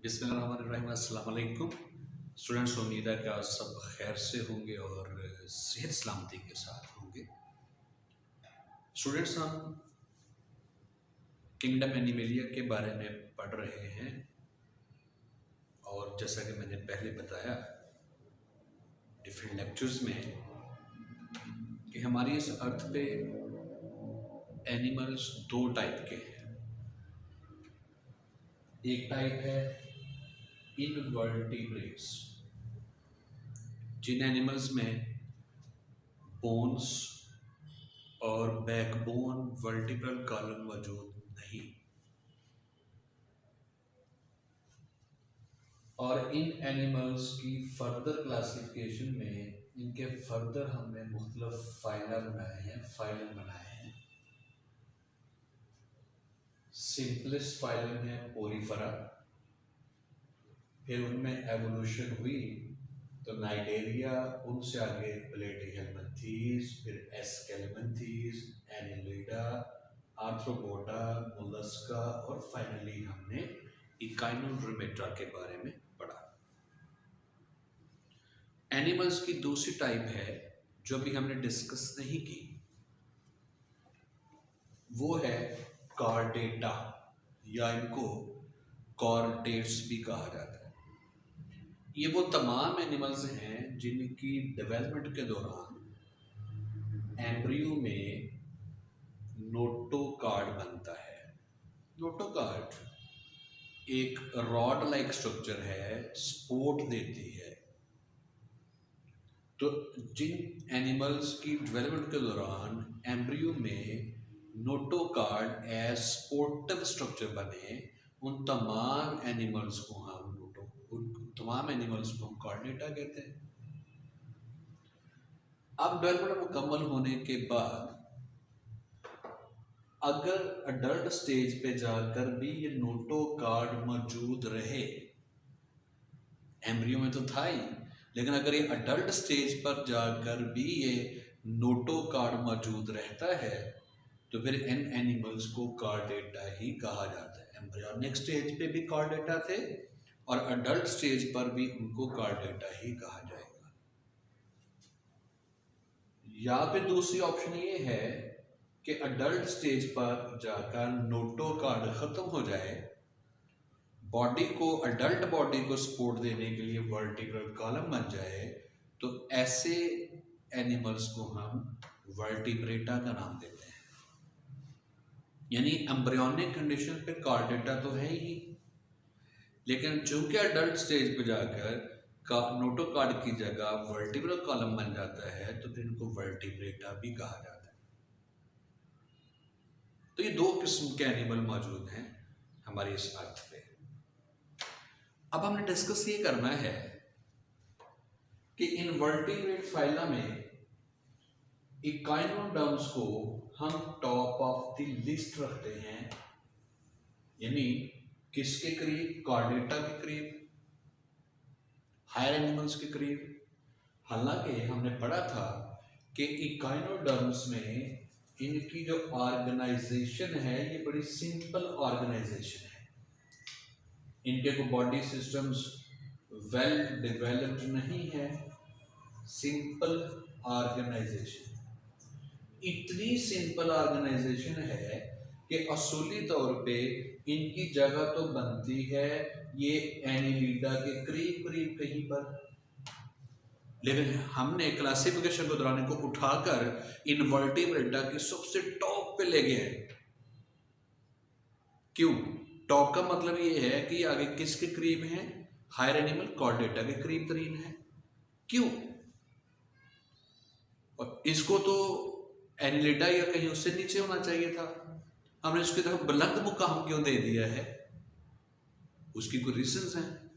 बिस्मिल्लाहिर्रहमानिर्रहीम। अस्सलाम वालेकुम स्टूडेंट्स, उम्मीद है कि आप सब खैर से होंगे और सेहत सलामती के साथ होंगे। स्टूडेंट्स, हम किंगडम एनिमलिया के बारे में पढ़ रहे हैं और जैसा कि मैंने पहले बताया डिफरेंट लेक्चर्स में कि हमारी इस अर्थ पे एनिमल्स दो टाइप के हैं। एक टाइप है इनवर्टिब्रेट्स, जिन एनिमल्स में बोन्स और बैकबोन वर्टिब्रल कॉलम मौजूद नहीं, और इन एनिमल्स की फर्दर क्लासिफिकेशन में इनके फर्दर हमने मुख्तलिफ फाइलम बनाए हैं। सिंपलेस्ट फाइलम है पोरीफेरा, फिर उनमें एवोल्यूशन हुई तो नाइडेरिया, उनसे आगे प्लेटिहेल्मिन्थीज, फिर एस्केल्मिन्थीज, एनिलिडा, आर्थ्रोपोडा, मोलस्का और फाइनली हमने इकाइनोड्रोमेटा के बारे में पढ़ा। एनिमल्स की दूसरी टाइप है जो अभी हमने डिस्कस नहीं की, वो है कॉर्डेटा, या इनको कॉर्डेट्स भी कहा जाता है। ये वो तमाम एनिमल्स हैं जिनकी डेवलपमेंट के दौरान एम्ब्रियो में नोटोकार्ड बनता है। नोटोकार्ड एक रॉड लाइक स्ट्रक्चर है, सपोर्ट देती है। तो जिन एनिमल्स की डेवलपमेंट के दौरान एम्ब्रियो में नोटोकार्ड एज सपोर्टिव स्ट्रक्चर बने, उन तमाम एनिमल्स को हम कॉर्डेटा कहते हैं। अब डेवलपमेंट मुकम्मल होने के बाद अगर अडल्ट स्टेज पे जाकर भी ये नोटोकार्ड मौजूद रहे, एम्ब्रियो में तो था ही, लेकिन अगर ये अडल्ट स्टेज पर जाकर भी ये नोटोकार्ड मौजूद रहता है तो फिर इन एनिमल्स को कॉर्डेटा ही कहा जाता है। एम्ब्रियोनिक स्टेज पे भी कॉर्डेटा थे और अडल्ट स्टेज पर भी उनको कॉर्डेटा ही कहा जाएगा। या फिर दूसरी ऑप्शन ये है कि अडल्ट स्टेज पर जाकर नोटोकार्ड खत्म हो जाए, बॉडी को, अडल्ट बॉडी को सपोर्ट देने के लिए वर्टिब्रल कॉलम बन जाए, तो ऐसे एनिमल्स को हम वर्टिब्रेटा का नाम देते हैं। यानी एम्ब्रियोनिक कंडीशन पे कॉर्डेटा तो है ही, लेकिन चूंकि अडल्ट स्टेज पे जाकर नोटोकार्ड की जगह वर्टिब्रल कॉलम बन जाता है तो फिर इनको वर्टिब्रेटा भी कहा जाता है। तो ये दो किस्म के एनिमल मौजूद हैं हमारी इस अर्थ पे। अब हमने डिस्कस ये करना है कि इनवर्टिब्रेट फाइला में इकाइनोडर्म्स को हम टॉप ऑफ द लिस्ट रखते हैं, यानी किसके करीब? कॉर्डेटा के करीब, हायर एनिमल्स के करीब। हालांकि हमने पढ़ा था कि इकाइनोडर्म्स में इनकी जो ऑर्गेनाइजेशन है ये बड़ी सिंपल ऑर्गेनाइजेशन है। इनके को बॉडी सिस्टम्स वेल डेवलप्ड नहीं है, सिंपल ऑर्गेनाइजेशन। इतनी सिंपल ऑर्गेनाइजेशन है कि असूली तौर पे इनकी जगह तो बनती है ये एनिलिडा के करीब करीब कहीं पर, लेकिन हमने क्लासिफिकेशन के दौरान इनको उठाकर इनवर्टिब्रेटा के सबसे टॉप पे ले गए। क्यों? टॉप का मतलब ये है कि आगे किसके करीब है? हायर एनिमल कॉर्डेटा के करीब तरीन है। क्यों? और इसको तो एनिलिडा या कहीं उससे नीचे होना चाहिए था, हमने उसकी तरफ बुलंद मुकाम क्यों दे दिया है? उसकी कुछ रीजंस हैं।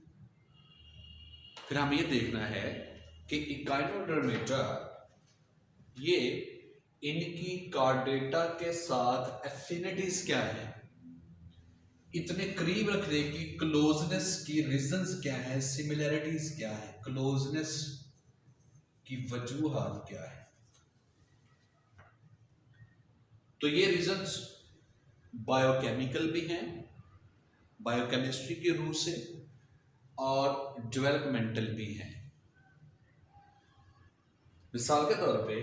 फिर हमें ये देखना है कि इकाइनोडर्मेटा ये इनकी कॉर्डेटा के साथ एफिनिटीज क्या है, इतने करीब रखने की क्लोजनेस की रीजंस क्या है, सिमिलैरिटीज क्या है, क्लोजनेस की वजूहात क्या है। तो ये रीजंस बायोकेमिकल भी हैं, बायोकेमिस्ट्री के रूप से, और डेवलपमेंटल भी हैं। मिसाल के तौर पे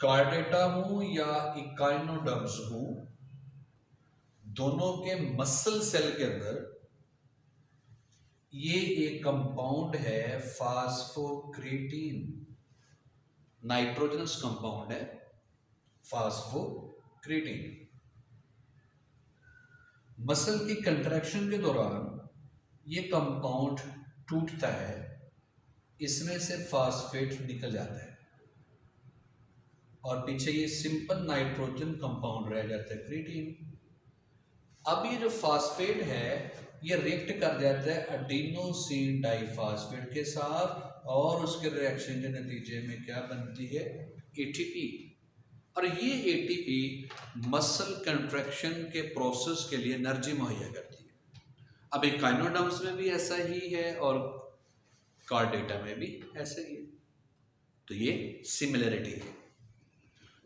कार्डेटा हूं या इकाइनोडर्म्स हूं, दोनों के मसल सेल के अंदर ये एक कंपाउंड है फास्फोक्रेटीन, नाइट्रोजनस कंपाउंड है फास्फोक्रेटीन। मसल की कंट्रैक्शन के दौरान ये कंपाउंड टूटता है, इसमें से फास्फेट निकल जाता है और पीछे ये सिंपल नाइट्रोजन कंपाउंड रह जाता है क्रेटीन। अब ये जो फास्फेट है ये रिएक्ट कर जाता है एडिनोसिन डाइफास्फेट के साथ और उसके रिएक्शन के नतीजे में क्या बनती है, एटीपी। और ये एटीपी मसल कंट्रैक्शन के प्रोसेस के लिए एनर्जी मुहैया करती है। अब इकाइनोडर्म्स में भी ऐसा ही है और कार्डेटा में भी ऐसा ही है, तो ये सिमिलरिटी है।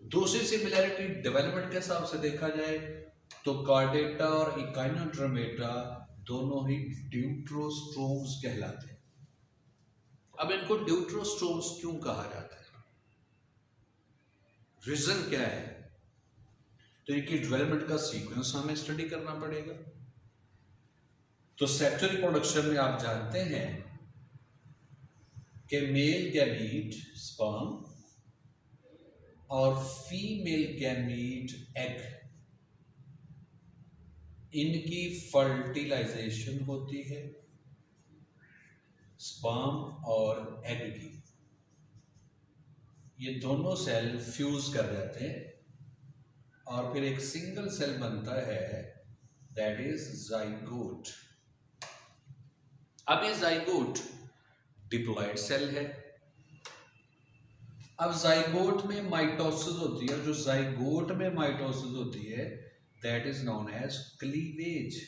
दूसरी सिमिलरिटी डेवलपमेंट के हिसाब से देखा जाए तो कार्डेटा और इकाइनोडर्मेटा दोनों ही ड्यूट्रोस्ट्रोम्स कहलाते हैं। अब इनको ड्यूट्रोस्ट्रोम्स क्यों कहा जाता है, रीजन क्या है, तो इनकी डेवलपमेंट का सीक्वेंस हमें स्टडी करना पड़ेगा। तो सेक्सुअल रिप्रोडक्शन में आप जानते हैं कि मेल गैमीट स्पर्म और फीमेल गैमीट एग, इनकी फर्टिलाइजेशन होती है स्पर्म और एग की। ये दोनों सेल फ्यूज कर जाते हैं और फिर एक सिंगल सेल बनता है, दैट इज जाइगोट। अब ये जाइगोट डिप्लॉइड सेल है। अब जाइगोट में माइटोसिस होती है, जो जाइगोट में माइटोसिस होती है that is known as cleavage.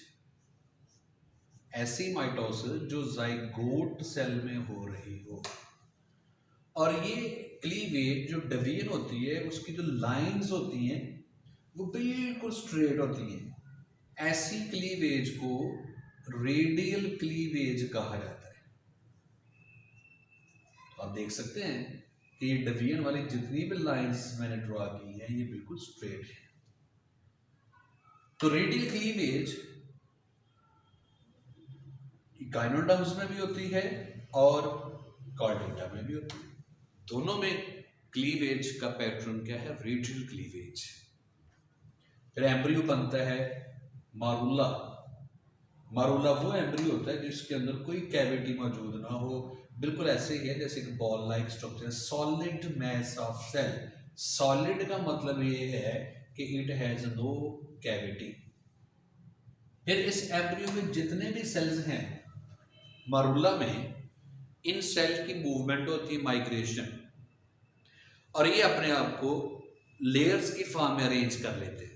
ऐसी माइटोसिस जो जाइगोट सेल में हो रही हो, और ये क्लीवेज जो डिवीजन होती है उसकी जो लाइंस होती हैं वो बिल्कुल स्ट्रेट होती हैं। ऐसी क्लीवेज को रेडियल क्लीवेज कहा जाता है। तो आप देख सकते हैं कि ये डिवीजन वाली जितनी भी लाइंस मैंने ड्रॉ की हैं ये बिल्कुल स्ट्रेट है। तो रेडियल क्लीवेज इकाइनोडर्म्स में भी होती है और कार्डेटा में भी होती है। दोनों में क्लीवेज का पैटर्न क्या है, रेडियल क्लीवेज। फिर एम्ब्रियो बनता है मारुला। मारुला वो एम्ब्रियो होता है जिसके अंदर कोई कैविटी मौजूद ना हो, बिल्कुल ऐसे ही है जैसे कि ball like structure, solid mass of cell. Solid का मतलब ये है कि इट हैज नो कैविटी। फिर इस एम्ब्रियो में जितने भी सेल्स हैं मारुला में, इन सेल की मूवमेंट होती है माइग्रेशन, और ये अपने आप को लेयर्स की फॉर्म में अरेंज कर लेते हैं।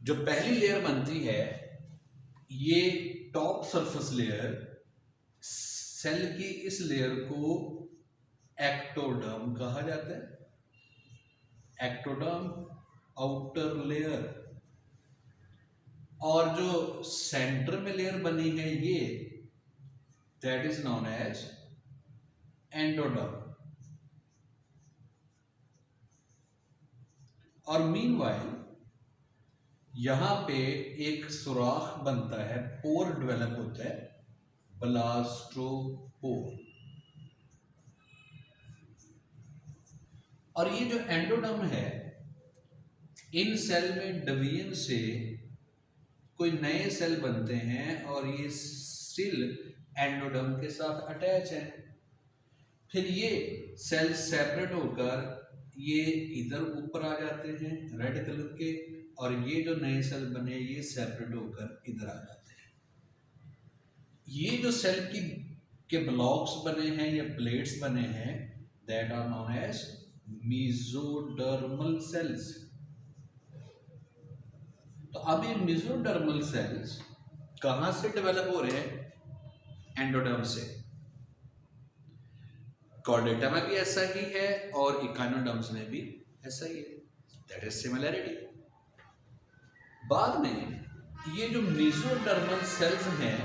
जो पहली लेयर बनती है ये टॉप सरफेस लेयर, सेल की इस लेयर को एक्टोडर्म कहा जाता है। एक्टोडर्म आउटर लेयर, और जो सेंटर में लेयर बनी है ये that is known as endoderm. और मीनवाइल यहां पे एक सुराख बनता है, पोर डेवलप होता है, ब्लास्टोपोर। और ये जो एंडोडर्म है, इन सेल में डिवीजन से कोई नए सेल बनते हैं और ये स्टिल एंडोडर्म के साथ अटैच है। फिर ये सेल सेपरेट होकर ये इधर ऊपर आ जाते हैं रेड कलर के, और ये जो नए सेल बने ये सेपरेट होकर इधर आ जाते हैं। ये जो सेल के ब्लॉक्स बने हैं या प्लेट्स बने हैं that are known as mesodermal cells. तो अब ये मेसोडर्मल सेल्स कहां से डेवलप हो रहे हैं, एंडोडर्म से। कार्डेटा में भी ऐसा ही है और इकाइनोडर्म्स में भी ऐसा ही है, दैट इज सिमिलरिटी। बाद में ये जो मेसोडर्मल सेल्स हैं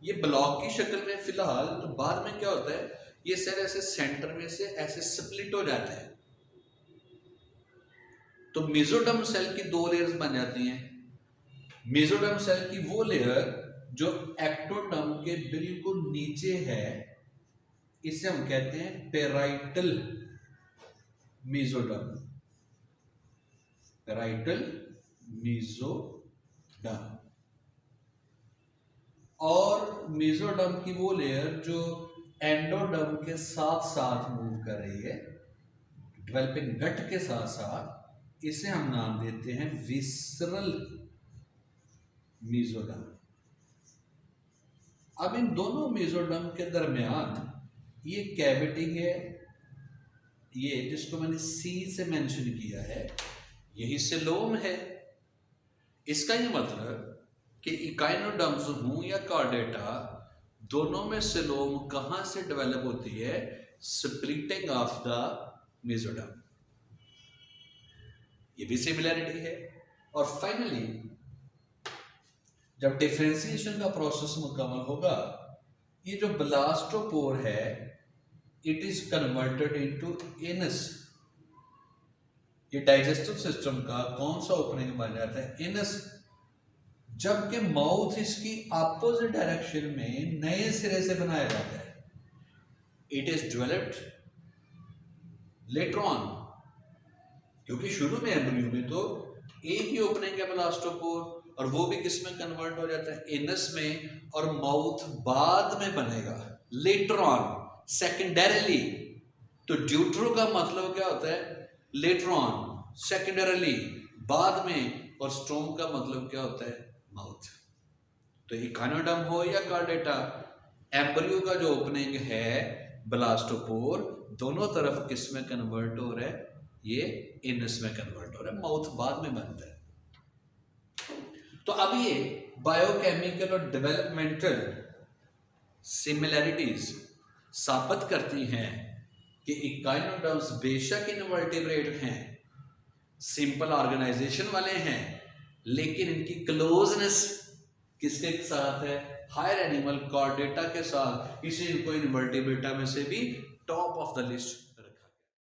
ये ब्लॉक की शक्ल में फिलहाल, तो बाद में क्या होता है ये सेल ऐसे सेंटर में से ऐसे स्प्लिट हो जाते हैं, तो मेसोडर्म सेल की दो लेयर्स बन जाती हैं। मेसोडर्म सेल की वो लेयर जो एक्टोडर्म के बिल्कुल नीचे है इसे हम कहते हैं पेराइटल मेसोडर्म, पेराइटल मेसोडर्म। और मेसोडर्म की वो लेयर जो एंडोडर्म के साथ साथ मूव कर रही है, डेवलपिंग गट के साथ साथ, इसे हम नाम देते हैं विसरल मेसोडर्म। अब इन दोनों मेसोडर्म के दरमियान ये कैविटी है, ये जिसको मैंने सी से मेंशन किया है, यही सेलोम है। इसका ये मतलब कि इकाइनोडर्म्स हूं या कार्डेटा, दोनों में सेलोम कहां से डेवलप होती है? स्प्लिटिंग ऑफ द मेसोडर्म, ये भी सिमिलरिटी है। और फाइनली जब डिफरेंशिएशन का प्रोसेस मुकम्मल होगा, ये जो ब्लास्टोपोर है it is converted into anus. ये डाइजेस्टिव सिस्टम का कौन सा ओपनिंग बन जाता है? एनस। जबकि माउथ इसकी अपोजिट डायरेक्शन में नए सिरे से बनाया जाता है। It is developed later on, क्योंकि शुरू में एम्ब्रियो में तो एक ही ओपनिंग है ब्लास्टोपोर, और वो भी किस में कन्वर्ट हो जाता है? एनस में। और माउथ बाद में बनेगा लेटर ऑन, सेकेंडरीली। तो ड्यूट्रो का मतलब क्या होता है? लेटर ऑन, सेकेंडरीली, बाद में। और स्ट्रोम का मतलब क्या होता है? माउथ। तो इकाइनोडर्म हो या कार्डेटा, एम्ब्रियो का जो ओपनिंग है ब्लास्टोपोर, दोनों तरफ किस में कन्वर्ट हो रहा है? ये एनस में कन्वर्ट हो रहा है, माउथ बाद में बनता है। तो अब ये बायोकेमिकल और डेवलपमेंटल सिमिलरिटीज साबित करती हैं कि इकाइनोडर्म्स बेशक इनवर्टिब्रेट हैं, सिंपल ऑर्गेनाइजेशन वाले हैं, लेकिन इनकी क्लोजनेस किसके साथ है? हायर एनिमल कार्डेटा के साथ। इसे इनको इनवर्टिब्रेटा में से भी टॉप ऑफ द लिस्ट